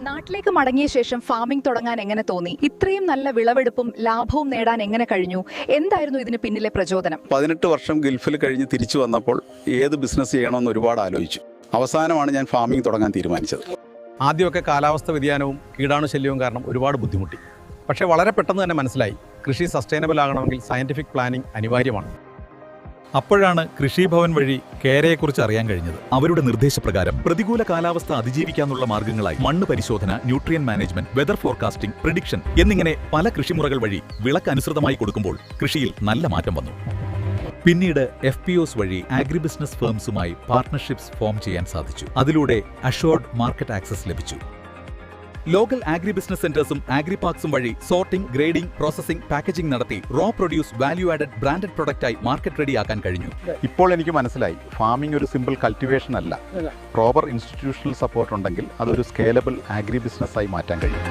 നാട്ടിലേക്ക് മടങ്ങിയ ശേഷം ഫാമിംഗ് തുടങ്ങാൻ എങ്ങനെ തോന്നി? ഇത്രയും നല്ല വിളവെടുപ്പും ലാഭവും നേടാൻ എങ്ങനെ കഴിഞ്ഞു? എന്തായിരുന്നു ഇതിന് പിന്നിലെ പ്രചോദനം? 18 വർഷം ഗൾഫിൽ കഴിഞ്ഞ് തിരിച്ചു വന്നപ്പോൾ ഏത് ബിസിനസ് ചെയ്യണമെന്ന് ഒരുപാട് ആലോചിച്ചു. അവസാനമാണ് ഞാൻ ഫാമിംഗ് തുടങ്ങാൻ തീരുമാനിച്ചത്. ആദ്യമൊക്കെ കാലാവസ്ഥ വ്യതിയാനവും കീടാണുശല്യവും കാരണം ഒരുപാട് ബുദ്ധിമുട്ടി. പക്ഷേ വളരെ പെട്ടെന്ന് തന്നെ മനസ്സിലായി കൃഷി സസ്റ്റൈനബിൾ ആകണമെങ്കിൽ സയന്റിഫിക് പ്ലാനിംഗ് അനിവാര്യമാണ്. അപ്പോഴാണ് കൃഷിഭവൻ വഴി കേരയെക്കുറിച്ച് അറിയാൻ കഴിഞ്ഞത്. അവരുടെ നിർദ്ദേശപ്രകാരം പ്രതികൂല കാലാവസ്ഥ അതിജീവിക്കാനുള്ള മാർഗങ്ങളായി മണ്ണ് പരിശോധന, nutrient management, weather forecasting, prediction എന്നിങ്ങനെ പല കൃഷിമുറകൾ വഴി വിളക്ക് അനുസൃതമായി കൊടുക്കുമ്പോൾ കൃഷിയിൽ നല്ല മാറ്റം വന്നു. പിന്നീട് FPOs വഴി ആഗ്രി ബിസിനസ് ഫേംസുമായി പാർട്ണർഷിപ്സ് ഫോം ചെയ്യാൻ സാധിച്ചു. അതിലൂടെ അഷ്വർഡ് മാർക്കറ്റ് ആക്സസ് ലഭിച്ചു. ലോക്കൽ ആഗ്രി ബിസിനസ് സെന്റേഴ്സും ആഗ്രി പാർക്സും വഴി സോർട്ടിംഗ്, ഗ്രേഡിംഗ്, പ്രോസസിംഗ്, പാക്കേജിംഗ് നടത്തി raw produce value added branded പ്രൊഡക്റ്റായി മാർക്കറ്റ് റെഡി ആക്കാൻ കഴിഞ്ഞു. ഇപ്പോൾ എനിക്ക് മനസ്സിലായി, ഫാമിംഗ് ഒരു സിമ്പിൾ കൾട്ടിവേഷൻ അല്ല. പ്രോപ്പർ ഇൻസ്റ്റിറ്റ്യൂഷണൽ സപ്പോർട്ട് ഉണ്ടെങ്കിൽ അതൊരു സ്കേലബിൾ ആഗ്രി ബിസിനസ്സായി മാറ്റാൻ കഴിയും.